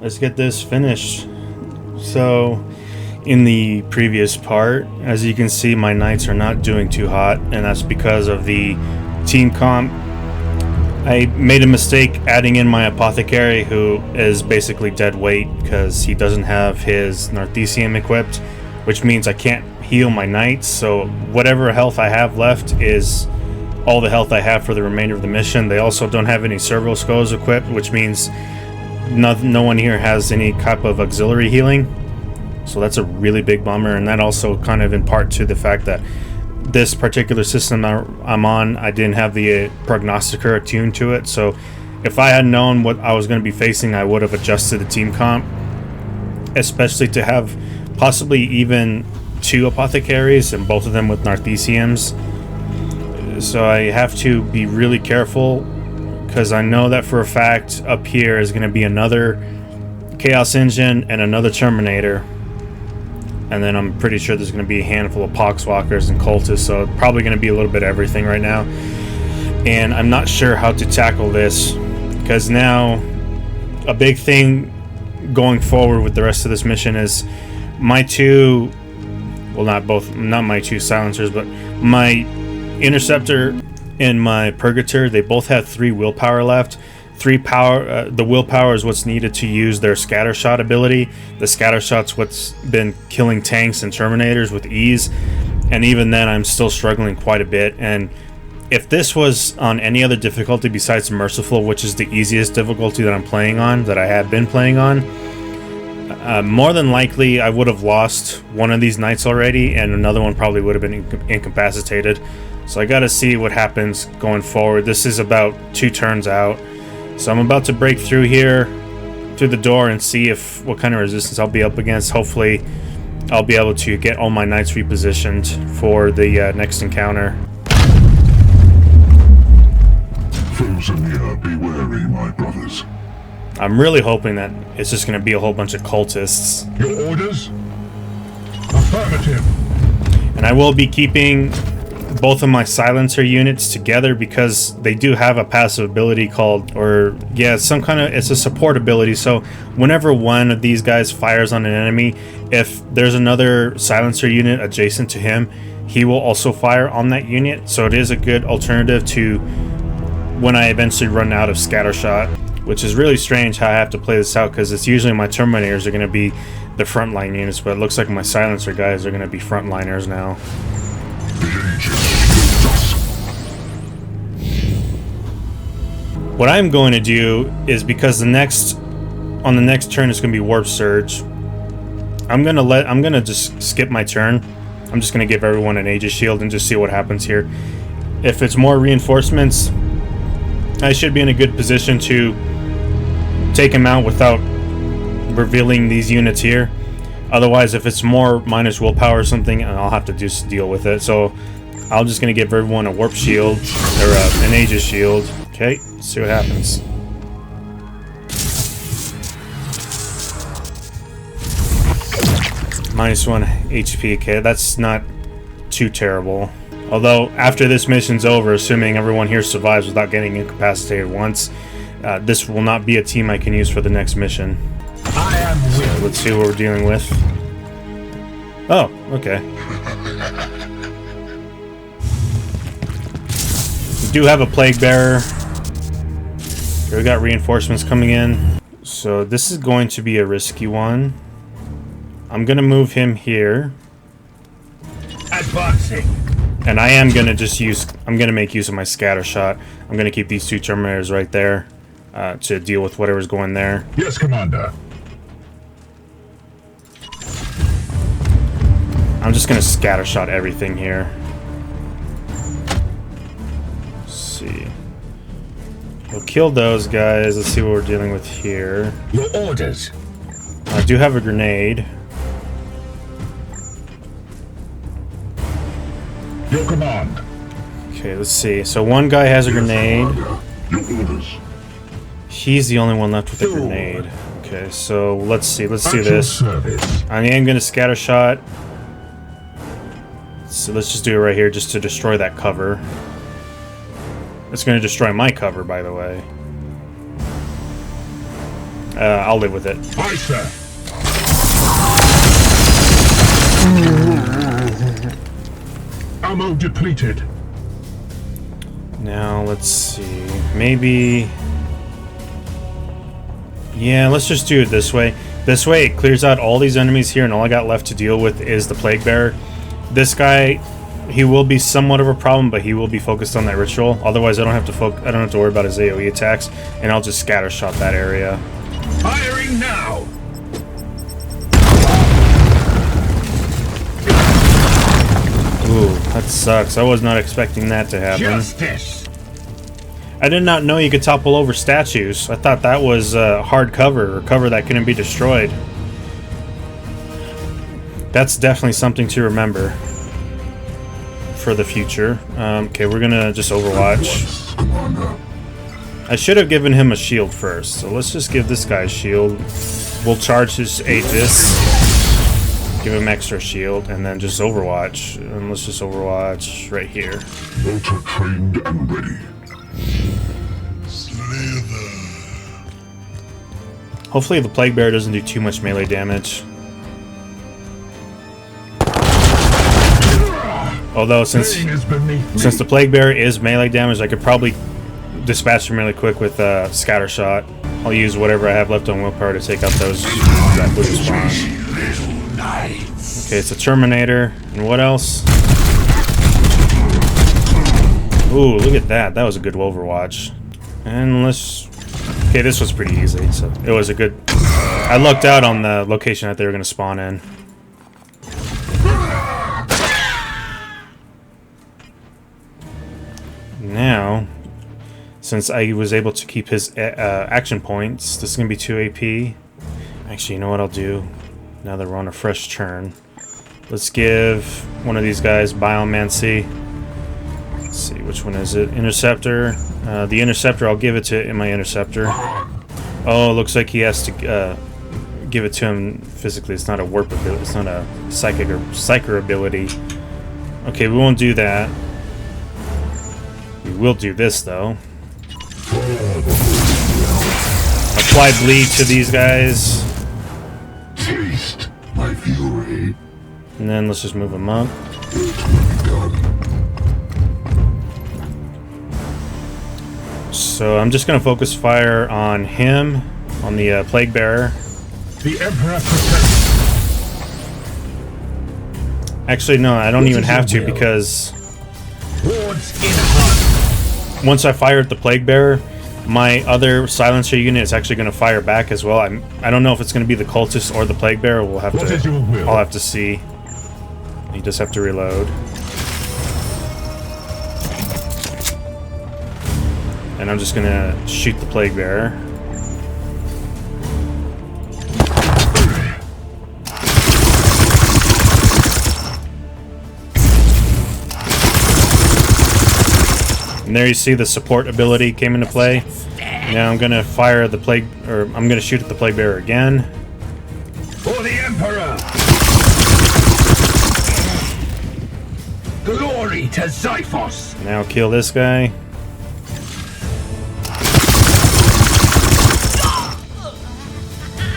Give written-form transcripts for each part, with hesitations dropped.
let's get this finished. So, in the previous part, as you can see, my knights are not doing too hot, and that's because of the team comp. I made a mistake adding in my apothecary, who is basically dead weight because he doesn't have his Narthesium equipped, which means I can't heal my knights. So whatever health I have left is all the health I have for the remainder of the mission. They also don't have any servo skulls equipped, which means no one here has any type of auxiliary healing. So that's a really big bummer, and that also kind of in part to the fact that this particular system I'm on, I didn't have the prognosticator attuned to it. So if I had known what I was going to be facing, I would have adjusted the team comp, especially to have possibly even 2 apothecaries and both of them with Narthesiums. So I have to be really careful, because I know that for a fact up here is going to be another Chaos Engine and another Terminator. And then I'm pretty sure there's going to be a handful of Poxwalkers and Cultists, so probably going to be a little bit of everything right now. And I'm not sure how to tackle this, because now a big thing going forward with the rest of this mission is my two, well, not my 2 silencers, but my Interceptor and my Purgator, they both have 3 willpower left. 3 power. The willpower is what's needed to use their scattershot ability. The scattershot's what's been killing tanks and Terminators with ease, and even then I'm still struggling quite a bit. And if this was on any other difficulty besides Merciful, which is the easiest difficulty that I'm playing on, that I have been playing on, more than likely I would have lost one of these knights already, and another one probably would have been incapacitated. So I gotta see what happens going forward. This is about 2 turns out. So I'm about to break through here, through the door, and see what kind of resistance I'll be up against. Hopefully, I'll be able to get all my knights repositioned for the next encounter. Foes are near, be wary, my brothers. I'm really hoping that it's just going to be a whole bunch of cultists. Your orders? Affirmative. And I will be keeping both of my silencer units together, because they do have a passive ability called, it's a support ability. So whenever one of these guys fires on an enemy, if there's another silencer unit adjacent to him, he will also fire on that unit. So it is a good alternative to when I eventually run out of scattershot, which is really strange how I have to play this out, because it's usually my Terminators are going to be the frontline units, but it looks like my silencer guys are going to be frontliners now. What I'm going to do is, because on the next turn is going to be Warp Surge, I'm gonna just skip my turn. I'm just gonna give everyone an Aegis Shield and just see what happens here. If it's more reinforcements, I should be in a good position to take him out without revealing these units here. Otherwise, if it's more minus willpower or something, I'll have to just deal with it. So I'm just gonna give everyone a Warp Shield, or an Aegis Shield. Okay, let's see what happens. -1 HP. Okay, that's not too terrible. Although, after this mission's over, assuming everyone here survives without getting incapacitated once, this will not be a team I can use for the next mission. I am so let's see what we're dealing with. Oh, okay. We do have a Plague Bearer. Okay, we got reinforcements coming in. So this is going to be a risky one. I'm going to move him here. advancing. And I am going to I'm going to make use of my scatter shot. I'm going to keep these 2 Terminators right there to deal with whatever's going there. Yes, Commander. I'm just going to scatter shot everything here. Let's see. We'll kill those guys. Let's see what we're dealing with here. Your orders. I do have a grenade. Your command. Okay, let's see. So one guy has a grenade. Your orders. He's the only one left with a grenade. Okay, so let's see. Let's do this. Service. I am going to scatter shot. So let's just do it right here just to destroy that cover. It's going to destroy my cover, by the way. I'll live with it. Aye, sir. Ammo depleted. Now, let's see. Maybe... Yeah, let's just do it this way. This way, it clears out all these enemies here, and all I got left to deal with is the Plague Bearer. This guy, he will be somewhat of a problem, but he will be focused on that ritual. Otherwise, I don't have to worry about his AoE attacks, and I'll just scatter shot that area. Firing now. Ooh, that sucks. I was not expecting that to happen. Justice. I did not know you could topple over statues. I thought that was hard cover, or cover that couldn't be destroyed. That's definitely something to remember for the future. Okay, we're gonna just Overwatch. I should have given him a shield first, so let's just give this guy a shield. We'll charge his Aegis, give him extra shield, and then just Overwatch. And let's just Overwatch right here. Motor trained and ready. Hopefully the Plague Bearer doesn't do too much melee damage. Although since the Plague Bearer is melee damage, I could probably dispatch him really quick with Scatter Shot. I'll use whatever I have left on willpower to take out that blue spawn. Okay, it's a Terminator. And what else? Ooh, look at that. That was a good Overwatch. And let's... Okay, this was pretty easy, so it was a good... I lucked out on the location that they were going to spawn in. Now, since I was able to keep his action points, this is going to be 2 AP. Actually, you know what I'll do? Now that we're on a fresh turn. Let's give one of these guys Biomancy. Let's see, which one is it? Interceptor. The Interceptor, I'll give it to my Interceptor. Oh, it looks like he has to give it to him physically. It's not a warp ability. It's not a psyker ability. Okay, we won't do that. We will do this, though. Apply bleed to these guys. Taste my fury. And then let's just move them up. So I'm just going to focus fire on him, on the Plague Bearer. The Emperor protects. Actually, no, I don't even have to, because once I fire at the Plague Bearer, my other silencer unit is actually going to fire back as well. I don't know if it's going to be the Cultist or the Plague Bearer. We'll have to. I'll have to see. You just have to reload. And I'm just gonna shoot the Plague Bearer. And there you see the support ability came into play. Now I'm gonna fire the Plague, or I'm gonna shoot at the Plague Bearer again. For the Emperor! Glory to Xiphos! Now kill this guy.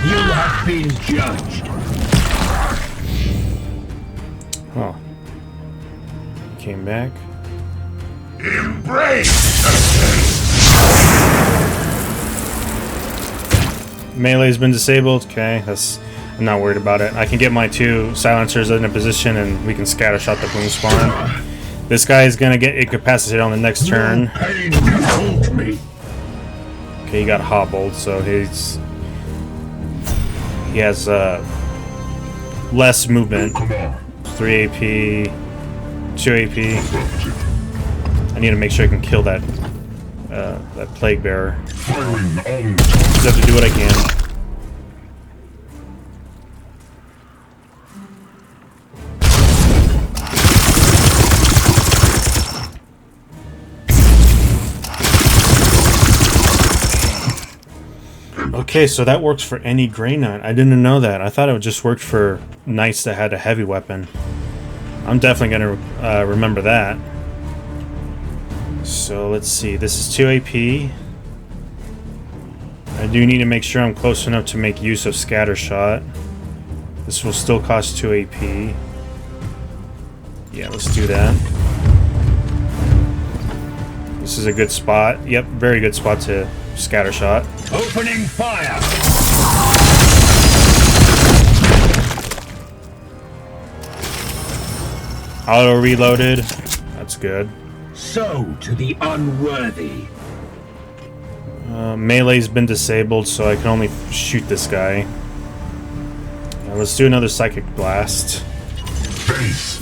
You have been judged. Oh. Came back. Embrace Melee's been disabled. Okay, I'm not worried about it. I can get my 2 silencers in a position and we can scatter shot the boom spawn. This guy is gonna get incapacitated on the next turn. Okay, he got hobbled, so he has less movement. 3 AP, 2 AP. I need to make sure I can kill that Plague Bearer. Just have to do what I can. Okay, so that works for any Grey Knight. I didn't know that. I thought it just worked for knights that had a heavy weapon. I'm definitely going to remember that. So let's see. This is 2 AP. I I do need to make sure I'm close enough to make use of scatter shot. This will still cost 2 AP. Yeah, let's do that. This is a good spot. Yep, very good spot to scatter shot. Opening fire! Auto reloaded. That's good. So to the unworthy. Melee's been disabled, so I can only shoot this guy. Let's do another psychic blast. Face.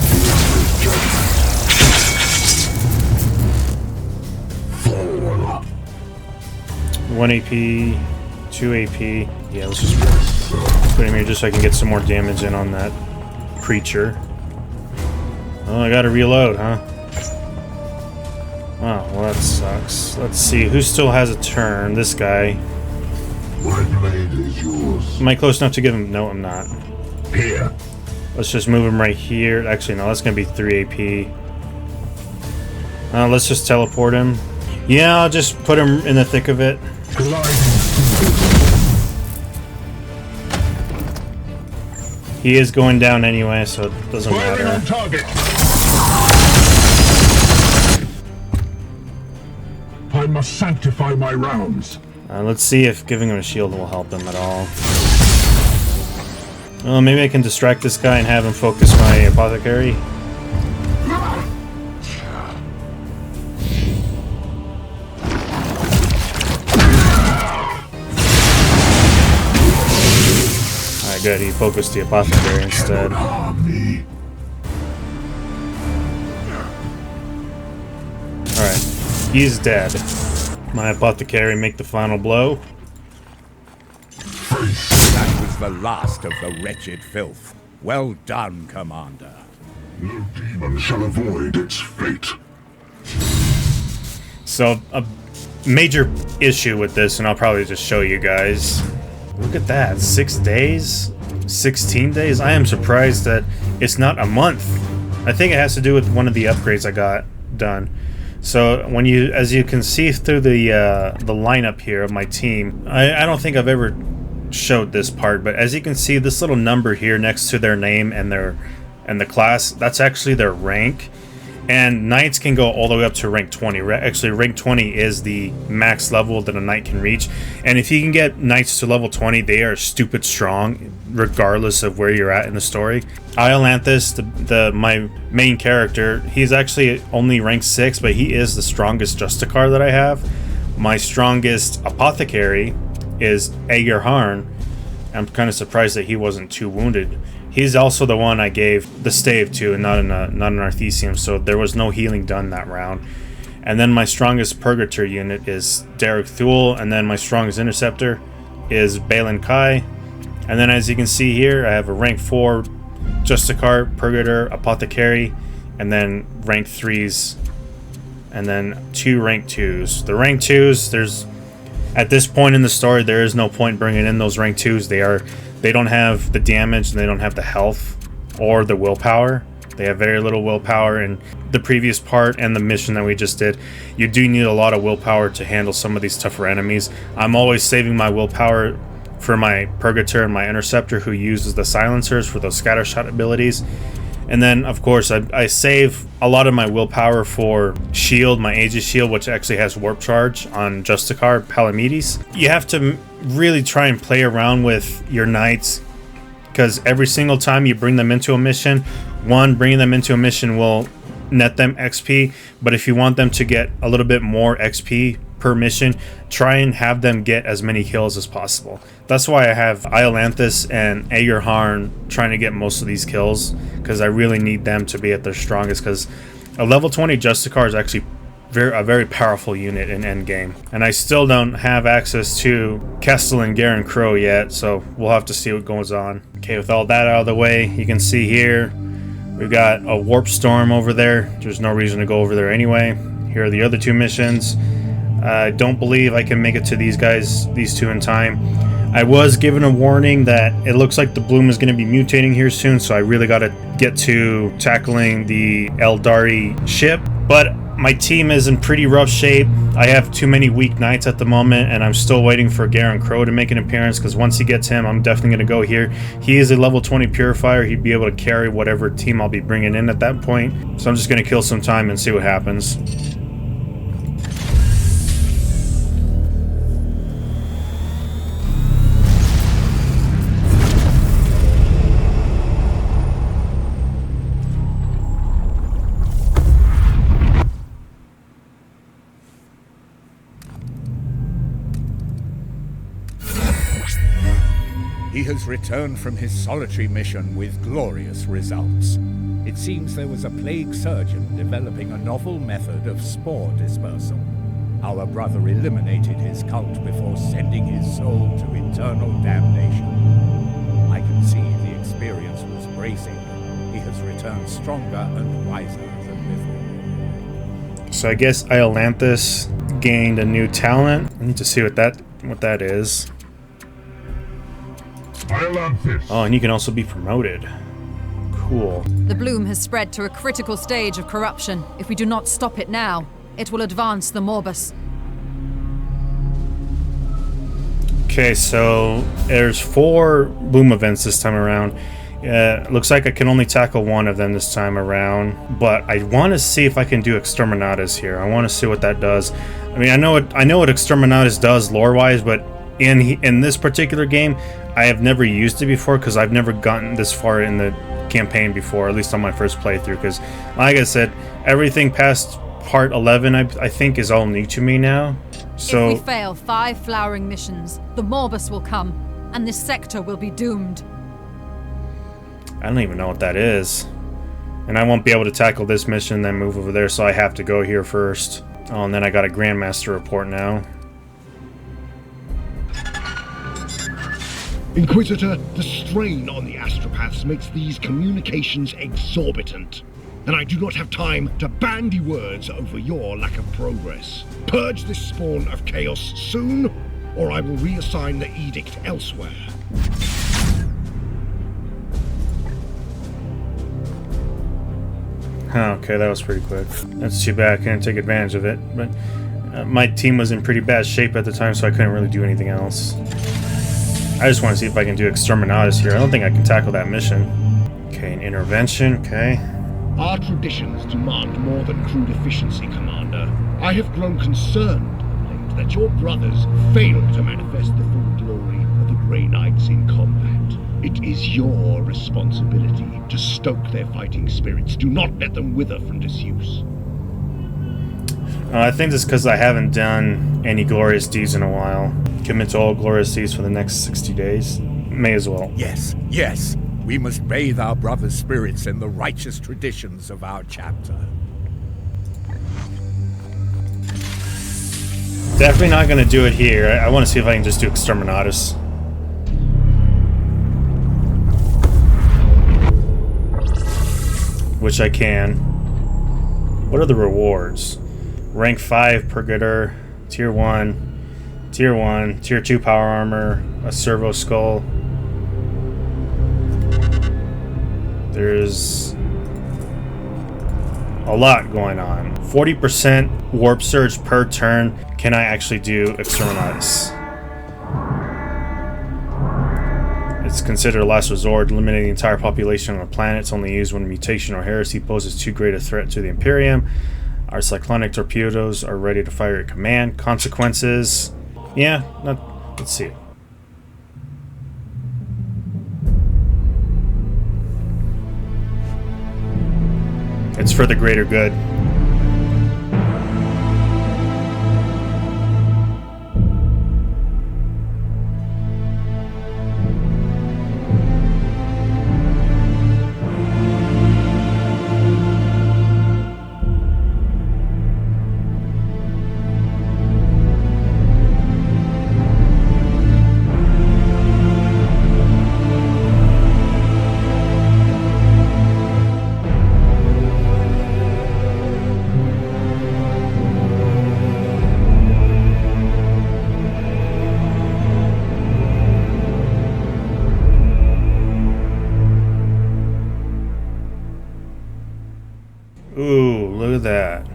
Fall. 1 AP, 2 AP. Yeah, let's just put him here just so I can get some more damage in on that creature. Oh, I gotta reload, huh? Oh, well that sucks. Let's see, who still has a turn? This guy. My blade is yours. Am I close enough to give him? No, I'm not. Here. Let's just move him right here. Actually, no, that's gonna be 3 AP. Let's just teleport him. Yeah, I'll just put him in the thick of it. Gliding. He is going down anyway, so it doesn't Firing matter. on target! I must sanctify my rounds. Let's see if giving him a shield will help him at all. Oh, maybe I can distract this guy and have him focus my apothecary. Alright, good. He focused the apothecary instead. Harm me. Alright, he's dead. My apothecary make the final blow. That was the last of the wretched filth. Well done, Commander. No demon shall avoid its fate. So, a major issue with this, and I'll probably just show you guys. Look at that, 6 days? 16 days? I am surprised that it's not a month. I think it has to do with one of the upgrades I got done. So when you, as you can see through the lineup here of my team, I don't think I've ever showed this part, but as you can see, this little number here next to their name and the class, that's actually their rank. And knights can go all the way up to rank 20. Actually, rank 20 is the max level that a knight can reach. And if you can get knights to level 20, they are stupid strong, regardless of where you're at in the story. Iolanthus, my main character, he's actually only rank 6, but he is the strongest Justicar that I have. My strongest apothecary is Aegirharn. I'm kind of surprised that he wasn't too wounded. He's also the one I gave the stave to, and not an Arthesium, so there was no healing done that round. And then my strongest Purgator unit is Derek Thule, and then my strongest Interceptor is Balin Kai. And then as you can see here, I have a rank 4 Justicar, Purgator, Apothecary, and then rank 3s, and then 2 rank 2s. The rank 2s, there's, at this point in the story, there is no point bringing in those rank 2s. They don't have the damage, and they don't have the health or the willpower. They have very little willpower. In the previous part and the mission that we just did, you do need a lot of willpower to handle some of these tougher enemies. I'm always saving my willpower for my Purgator and my Interceptor, who uses the silencers for those scattershot abilities. And then, of course, I save a lot of my willpower for Shield, my Aegis Shield, which actually has Warp Charge on Justicar, Palamedes. You have to really try and play around with your knights, because every single time you bring them into a mission, bringing them into a mission will net them XP, but if you want them to get a little bit more XP per mission, try and have them get as many kills as possible. That's why I have Iolanthus and Aegirharn trying to get most of these kills, because I really need them to be at their strongest, because a level 20 Justicar is actually a very powerful unit in endgame. And I still don't have access to Kestel and Garen Crow yet, so we'll have to see what goes on. Okay, with all that out of the way, you can see here we've got a Warp Storm over there. There's no reason to go over there anyway. Here are the other 2 missions. I don't believe I can make it to these 2 in time. I was given a warning that it looks like the bloom is going to be mutating here soon, so I really got to get to tackling the Eldari ship. But my team is in pretty rough shape. I have too many weak knights at the moment, and I'm still waiting for Garen Crow to make an appearance, because once he gets him, I'm definitely going to go here. He is a level 20 purifier. He'd be able to carry whatever team I'll be bringing in at that point. So I'm just going to kill some time and see what happens. He has returned from his solitary mission with glorious results. It seems there was a plague surgeon developing a novel method of spore dispersal. Our brother eliminated his cult before sending his soul to eternal damnation. I can see the experience was bracing. He has returned stronger and wiser than before. So I guess Iolanthus gained a new talent. I need to see what that is. Oh, and you can also be promoted. Cool. The bloom has spread to a critical stage of corruption. If we do not stop it now, it will advance the Morbus. Okay, so there's 4 boom events this time around. Looks like I can only tackle one of them this time around, but I want to see if I can do Exterminatus here. I want to see what that does. I mean, I know what Exterminatus does lore-wise, but in this particular game, I have never used it before because I've never gotten this far in the campaign before, at least on my first playthrough. Because, like I said, everything past part 11, I think, is all new to me now. So if we fail 5 flowering missions, the Morbus will come, and this sector will be doomed. I don't even know what that is. And I won't be able to tackle this mission and then move over there, so I have to go here first. Oh, and then I got a Grandmaster report now. Inquisitor, the strain on the astropaths makes these communications exorbitant, and I do not have time to bandy words over your lack of progress. Purge this spawn of chaos soon, or I will reassign the edict elsewhere. Okay, that was pretty quick. That's too bad. I couldn't take advantage of it, but my team was in pretty bad shape at the time, so I couldn't really do anything else. I just want to see if I can do Exterminatus here. I don't think I can tackle that mission. Okay, an intervention, okay. Our traditions demand more than crude efficiency, Commander. I have grown concerned that your brothers failed to manifest the full glory of the Grey Knights in combat. It is your responsibility to stoke their fighting spirits. Do not let them wither from disuse. I think it's because I haven't done any glorious deeds in a while. Commit to all glorious deeds for the next 60 days. May as well. Yes, yes. We must bathe our brother's spirits in the righteous traditions of our chapter. Definitely not going to do it here. I want to see if I can just do Exterminatus. Which I can. What are the rewards? Rank 5 Purgator, Tier 1, Tier 1, Tier 2 Power Armor, a Servo Skull. There's a lot going on. 40% Warp Surge per turn. Can I actually do Exterminatus? It's considered a last resort, eliminating the entire population on the planet. It's only used when mutation or heresy poses too great a threat to the Imperium. Our cyclonic torpedoes are ready to fire at command. Consequences. Yeah, let's see it. It's for the greater good. Ooh, look at that.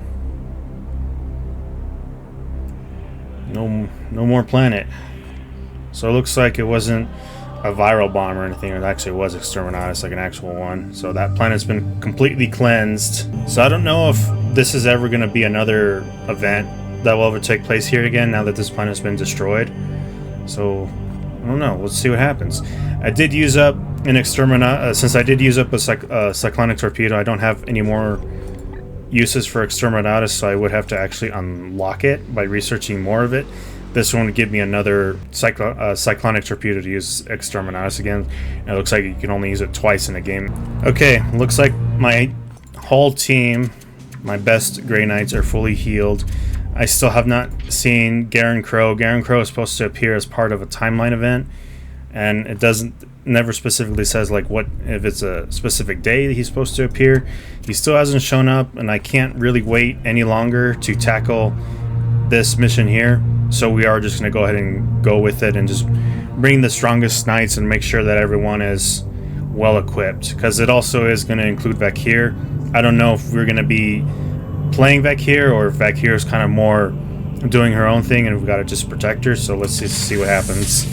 no more planet. So it looks like it wasn't a viral bomb or anything. It actually was Exterminatus, like an actual one. So that planet's been completely cleansed. So I don't know if this is ever going to be another event that will ever take place here again now that this planet's been destroyed. So I don't know. Let's see what happens. I did use up an Exterminatus. Since I did use up a cyclonic torpedo, I don't have any more uses for Exterminatus, so I would have to actually unlock it by researching more of it. This one would give me another cyclonic torpedo to use Exterminatus again. And it looks like you can only use it twice in a game. Okay, looks like my whole team, my best Grey Knights, are fully healed. I still have not seen Garen Crow. Garen Crow is supposed to appear as part of a timeline event, and it never specifically says like what, if it's a specific day that he's supposed to appear. He still hasn't shown up, and I can't really wait any longer to tackle this mission here. So we are just going to go ahead and go with it and just bring the strongest knights and make sure that everyone is well equipped, because it also is going to include Vakir. I don't know if we're going to be playing Vakir or if Vakir is kind of more doing her own thing and we've got to just protect her. So let's just see what happens.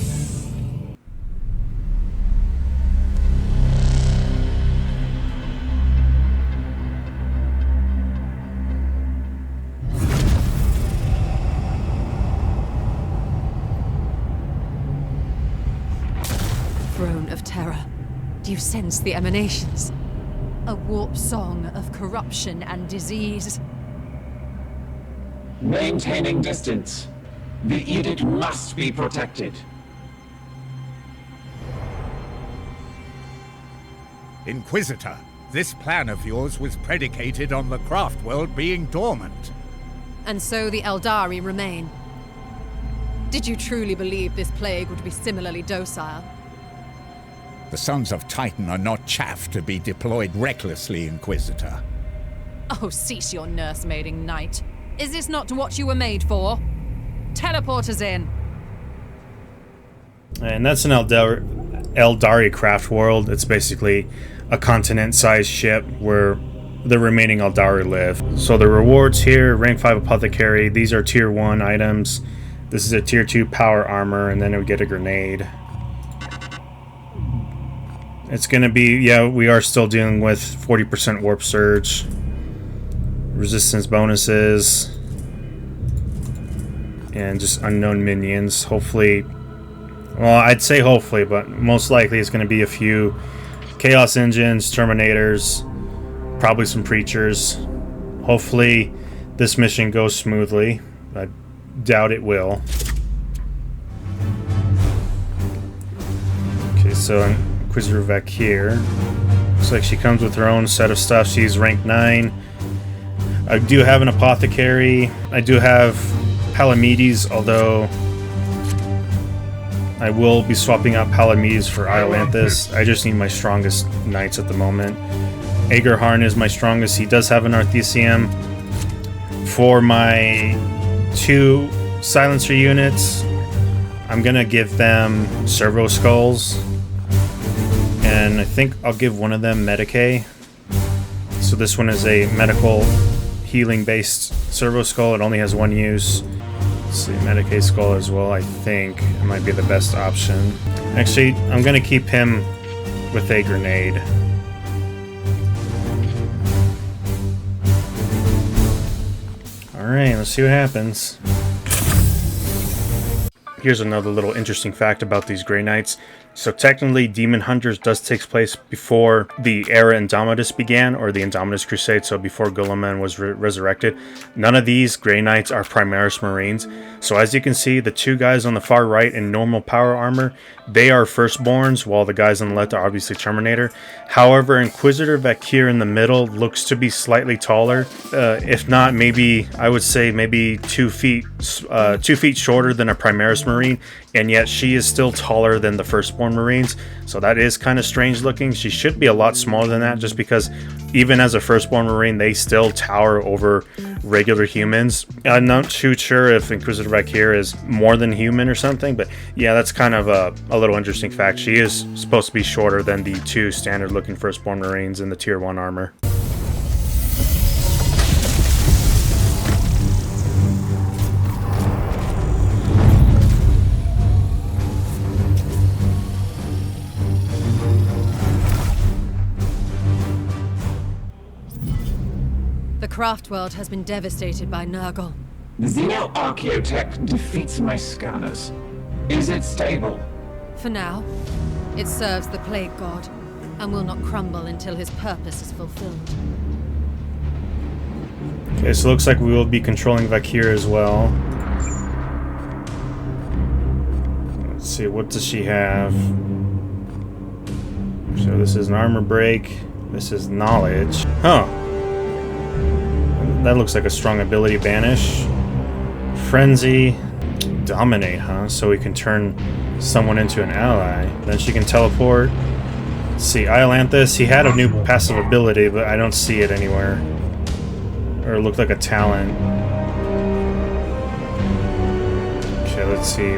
Throne of Terror. Do you sense the emanations? A warp song of corruption and disease. Maintaining distance. The edict must be protected. Inquisitor, this plan of yours was predicated on the craft world being dormant. And so the Eldari remain. Did you truly believe this plague would be similarly docile? The Sons of Titan are not chaff to be deployed recklessly, Inquisitor. Oh, cease your nursemaiding, knight. Is this not what you were made for? Teleport us in. And that's an Eldari craft world. It's basically a continent-sized ship where the remaining Eldari live. So the rewards here, rank 5 apothecary. These are tier 1 items. This is a tier 2 power armor, and then we get a grenade. It's going to be, yeah, we are still dealing with 40% warp surge, resistance bonuses, and just unknown minions. Hopefully, well, I'd say hopefully, but most likely it's going to be a few Chaos Engines, Terminators, probably some Preachers. Hopefully this mission goes smoothly. I doubt it will. Okay, so Inquisitor Vakir. Looks like she comes with her own set of stuff. She's rank 9. I do have an apothecary. I do have Palamedes, although I will be swapping out Palamedes for Iolanthus. I just need my strongest knights at the moment. Agerharn is my strongest. He does have an Arthesium. For my 2 silencer units, I'm gonna give them servo skulls. And I think I'll give one of them Medicae. So this one is a medical healing based servo skull. It only has 1 use. Let's see, Medicae skull as well. I think it might be the best option. Actually, I'm going to keep him with a grenade. Alright, let's see what happens. Here's another little interesting fact about these Grey Knights. So technically, Demon Hunters does take place before the era Indomitus began, or the Indomitus Crusade, so before Guilliman was resurrected. None of these Grey Knights are Primaris Marines. So as you can see, the 2 guys on the far right in normal power armor, they are Firstborns, while the guys on the left are obviously Terminator. However, Inquisitor Vakir in the middle looks to be slightly taller. If not, maybe, I would say maybe 2 feet shorter than a Primaris Marine, and yet she is still taller than the Firstborn Marines, so that is kind of strange looking. She should be a lot smaller than that, just because even as a Firstborn Marine, they still tower over regular humans. I'm not too sure if Inquisitor Vakir is more than human or something, but yeah, that's kind of a little interesting fact. She is supposed to be shorter than the 2 standard looking Firstborn Marines in the tier 1 armor. craft world has been devastated by Nurgle. The Xeno-Archaeotech defeats my scanners. Is it stable? For now, it serves the Plague God, and will not crumble until his purpose is fulfilled. Okay, so it looks like we will be controlling Valkyrie as well. Let's see, what does she have? So this is an armor break. This is knowledge. Huh. That looks like a strong ability. Banish. Frenzy. Dominate, huh? So we can turn someone into an ally. Then she can teleport. Let's see, Iolanthus, he had a new passive ability, but I don't see it anywhere. Or it looked like a talent. Okay, let's see.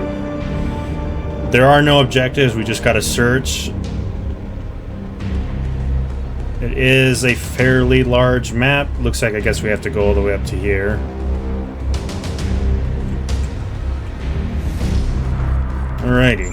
There are no objectives, we just gotta search. It is a fairly large map. Looks like I guess we have to go all the way up to here. Alrighty.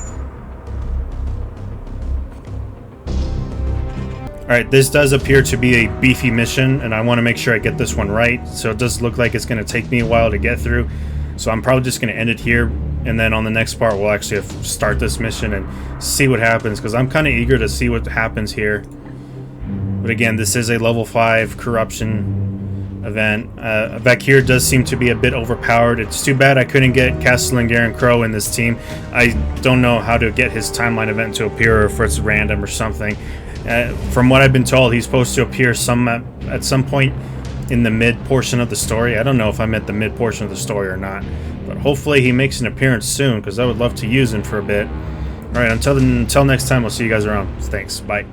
Alright, this does appear to be a beefy mission, and I want to make sure I get this one right. So it does look like it's going to take me a while to get through. So I'm probably just going to end it here, and then on the next part we'll actually have to start this mission and see what happens, because I'm kind of eager to see what happens here. But again, this is a level 5 corruption event. Valkyrie does seem to be a bit overpowered. It's too bad I couldn't get Castellan Garen Crow in this team. I don't know how to get his timeline event to appear, or if it's random or something. From what I've been told, he's supposed to appear at some point in the mid portion of the story. I don't know if I'm at the mid portion of the story or not, but hopefully he makes an appearance soon, because I would love to use him for a bit. Alright, until next time, we'll see you guys around. Thanks, bye.